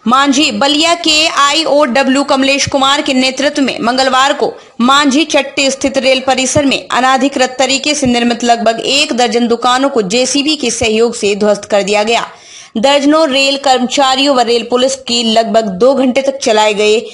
मांझी बलिया के IOW कमलेश कुमार के नेतृत्व में मंगलवार को मांझी चट्टी स्थित रेल परिसर में अनाधिकृत तरीके से निर्मित लगभग 1 दर्जन दुकानों को JCB के सहयोग से ध्वस्त कर दिया गया। दर्जनों रेल कर्मचारियों व रेल पुलिस की लगभग 2 घंटे तक चलाए गए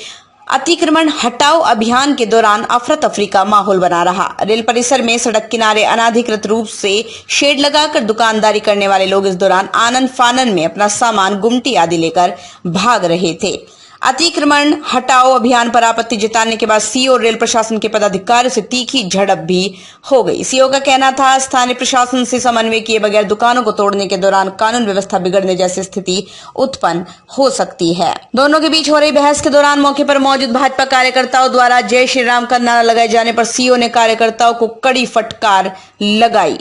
अतिक्रमण हटाओ अभियान के दौरान अफरा तफरी का माहौल बना रहा। रेल परिसर में सड़क किनारे अनाधिकृत रूप से शेड लगाकर दुकानदारी करने वाले लोग इस दौरान आनन फानन में अपना सामान, गुमटी आदि लेकर भाग रहे थे। अतिक्रमण हटाओ अभियान पर आपत्ति जताने के बाद सीओ और रेल प्रशासन के पदाधिकारियों से तीखी झड़प भी हो गई। सीओ का कहना था, स्थानीय प्रशासन से समन्वय किए बगैर दुकानों को तोड़ने के दौरान कानून व्यवस्था बिगड़ने जैसी स्थिति उत्पन्न हो सकती है। दोनों के बीच हो रही बहस के दौरान मौके पर मौजूद भाजपा कार्यकर्ताओं द्वारा जय श्री राम का नारा लगाए जाने पर सीओ ने कार्यकर्ताओं को कड़ी फटकार लगाई।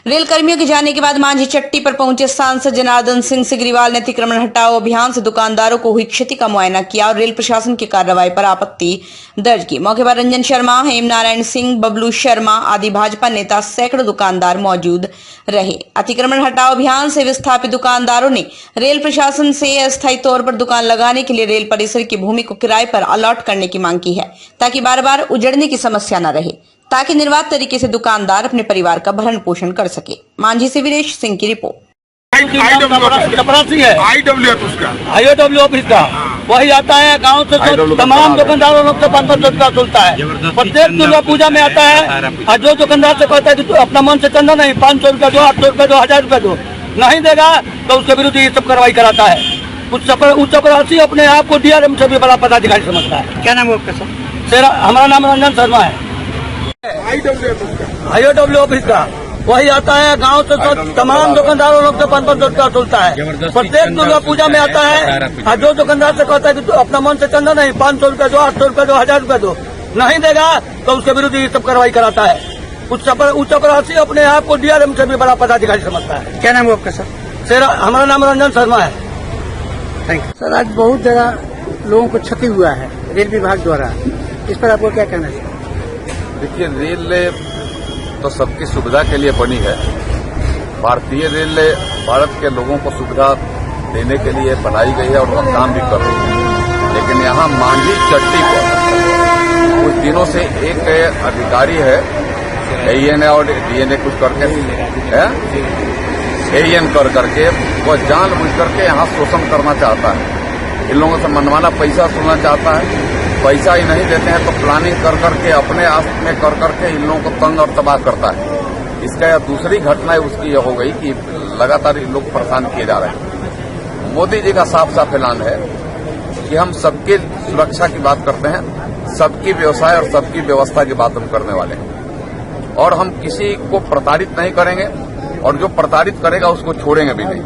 रेल कर्मियों के जाने के बाद मांझी चट्टी पर पहुंचे सांसद जनार्दन सिंह सिग्रीवाल ने अतिक्रमण हटाओ अभियान से दुकानदारों को हुई क्षति का मुआयना किया और रेल प्रशासन की कार्रवाई पर आपत्ति दर्ज की। मौके पर रंजन शर्मा, हेम नारायण सिंह, बबलू शर्मा आदि भाजपा नेता, सैकड़ों दुकानदार मौजूद रहे। अतिक्रमण हटाओ अभियान से विस्थापित दुकानदारों ने रेल प्रशासन से अस्थायी तौर पर दुकान लगाने के लिए रेल परिसर की भूमि को किराए पर अलॉट करने की मांग की है, ताकि बार बार उजड़ने की समस्या न रहे, ताकि निर्बाध तरीके से दुकानदार अपने परिवार का भरण पोषण कर सके। मांझी से वीरेश सिंह की रिपोर्ट। IOW ऑफिस का वही आता है गांव से, तो तमाम दुकानदारों लोग से 500 रुपया सुनता है। प्रत्येक दुर्गा पूजा में आता है और जो दुकानदार से कहता है कि अपना मन से चंदा नहीं, 500 रुपया दो, 800 रुपया दो, 1000 रुपया दो, नहीं देगा तो उसके विरुद्ध ये सब कार्रवाई कराता है। उच्च चपरासी अपने आप को DRM से भी बड़ा पदाधिकारी समझता है। क्या नाम है आपका सर? हमारा नाम रंजन शर्मा है। IOW ऑफिस का वही आता है गांव से, तो तमाम दुकानदारों लोग से 500 रुपया सुनता है। प्रत्येक दुर्गा पूजा में आता है और जो दुकानदार से कहता है कि अपना मन से चंदा नहीं, 500 रुपया दो, 800 रुपया दो, 1000 रुपया दो, नहीं देगा तो उसके विरुद्ध ये सब कार्रवाई कराता है। उच्च चपरासी अपने आप को DRM से भी बड़ा पदाधिकारी समझता है। क्या नाम है आपका सर? हमारा नाम रंजन शर्मा है। Thank you sir. आज बहुत जगह लोगों को क्षति हुआ है रेल विभाग द्वारा, इस पर आपको क्या कहना है? देखिए, रेल तो सबकी सुविधा के लिए बनी है। भारतीय रेल भारत के लोगों को सुविधा देने के लिए बनाई गई है और उसका काम भी कर रही है। लेकिन यहाँ मांझी चट्टी पर कुछ दिनों से एक अधिकारी है, AN और DNA कुछ करके AN करके वह जानबूझ करके यहाँ शोषण करना चाहता है। इन लोगों से मनमाना पैसा वसूलना चाहता है। पैसा ही नहीं देते हैं तो प्लानिंग कर करके अपने आप में कर करके इन लोगों को तंग और तबाह करता है। इसका यह दूसरी घटना है उसकी यह हो गई कि लगातार इन लोग परेशान किए जा रहे हैं। मोदी जी का साफ साफ ऐलान है कि हम सबकी सुरक्षा की बात करते हैं, सबकी व्यवसाय और सबकी व्यवस्था की बात हम करने वाले हैं और हम किसी को प्रताड़ित नहीं करेंगे और जो प्रताड़ित करेगा उसको छोड़ेंगे भी नहीं।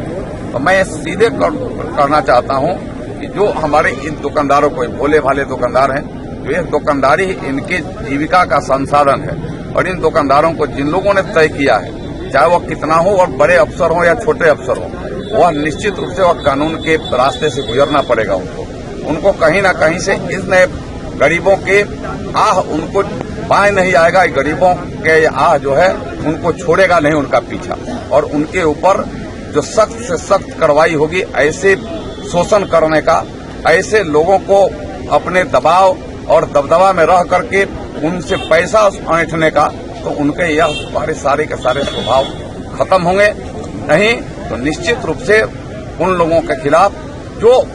तो मैं सीधे करना चाहता हूं कि जो हमारे इन दुकानदारों को, भोले भाले दुकानदार हैं, जो ये दुकानदारी इनके जीविका का संसाधन है और इन दुकानदारों को जिन लोगों ने तय किया है, चाहे वो कितना हो और बड़े अफसर हो या छोटे अफसर हो, वह निश्चित रूप से वह कानून के रास्ते से गुजरना पड़ेगा। उनको कहीं ना कहीं से इस नए गरीबों के आह उनको बाएं नहीं आएगा। गरीबों के आह जो है उनको छोड़ेगा नहीं उनका पीछा, और उनके ऊपर जो सख्त से सख्त कार्रवाई होगी ऐसे शोषण करने का, ऐसे लोगों को अपने दबाव और दबदबा में रह करके उनसे पैसा ऐंठने का, तो उनके यह सारे के सारे स्वभाव खत्म होंगे। नहीं तो निश्चित रूप से उन लोगों के खिलाफ जो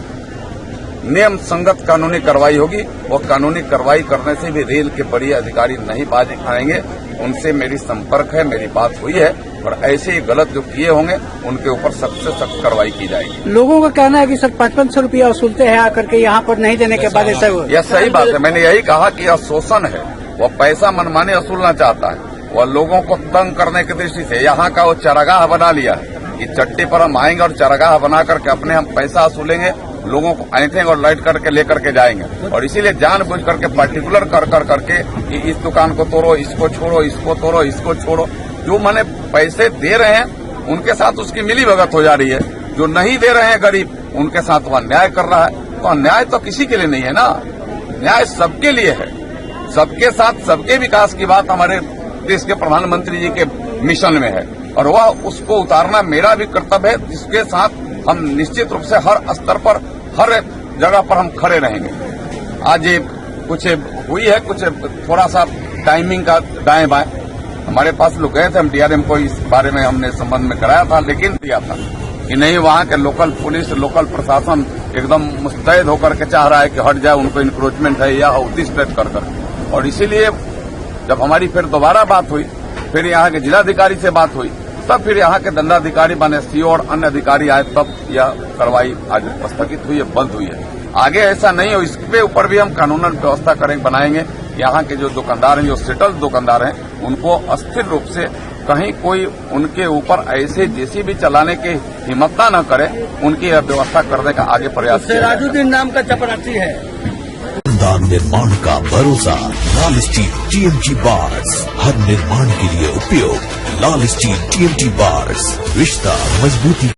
नियम संगत कानूनी कार्रवाई होगी, वो कानूनी कार्रवाई करने से भी रेल के बड़े अधिकारी नहीं बाज आएंगे। उनसे मेरी संपर्क है, मेरी बात हुई है और ऐसे ही गलत जो किए होंगे उनके ऊपर सख्त से सख्त कार्रवाई की जाएगी। लोगों का कहना है कि सर 500 रुपया वसूलते हैं आकर के, यहाँ पर नहीं देने के बाद ऐसा हुआ। यह सही बात है। मैंने यही कहा कि यह शोषण है। वह पैसा मनमाने वसूलना चाहता है, वह लोगों को तंग करने की दृष्टि से यहाँ का वो चरागाह बना लिया है कि चट्टी पर हम आएंगे और चरागाह बना करके अपने हम पैसा वसूलेंगे, लोगों को ऐंठेंगे और लाइट करके लेकर के जाएंगे। और इसीलिए जानबूझ करके पर्टिकुलर कर करके कि इस दुकान को तोड़ो, इसको छोड़ो, इसको तोड़ो, इसको छोड़ो। जो माने पैसे दे रहे हैं उनके साथ उसकी मिली भगत हो जा रही है, जो नहीं दे रहे हैं गरीब उनके साथ वह अन्याय कर रहा है। तो अन्याय तो किसी के लिए नहीं है ना, न्याय सबके लिए है। सबके साथ सबके विकास की बात हमारे देश के प्रधानमंत्री जी के मिशन में है और वह उसको उतारना मेरा भी कर्तव्य है, जिसके साथ हम निश्चित रूप से हर स्तर पर हर जगह पर हम खड़े रहेंगे। आज ये कुछ हुई है, कुछ थोड़ा सा टाइमिंग का दाएं बाएं, हमारे पास लोग गए थे, हम डीआरएम को इस बारे में हमने संबंध में कराया था, लेकिन दिया था कि नहीं, वहाँ के लोकल पुलिस, लोकल प्रशासन एकदम मुस्तैद होकर के चाह रहा है कि हट जाए, उनको इंक्रोचमेंट है या उत्तीष्ट कर। और इसीलिए जब हमारी फिर दोबारा बात हुई, फिर यहाँ के जिलाधिकारी से बात हुई, तब फिर यहाँ के दंडाधिकारी माने सीओ और अन्य अधिकारी आए, तब यह कार्रवाई आज स्थगित हुई है, बंद हुई है। आगे ऐसा नहीं हो, इसके ऊपर भी हम कानूनन व्यवस्था बनाएंगे। यहाँ के जो दुकानदार हैं, जो सेटल दुकानदार हैं, उनको अस्थिर रूप से कहीं कोई उनके ऊपर ऐसे जेसीबी चलाने की हिम्मत न करे, उनकी यह व्यवस्था करने का आगे प्रयास किया जाएगा। राजूद्दीन नाम का चपरासी है। निर्माण का भरोसा लाल स्टील टीएमटी बार्स, हर निर्माण के लिए उपयोग लाल स्टील टीएमटी बार्स, रिश्ता मजबूती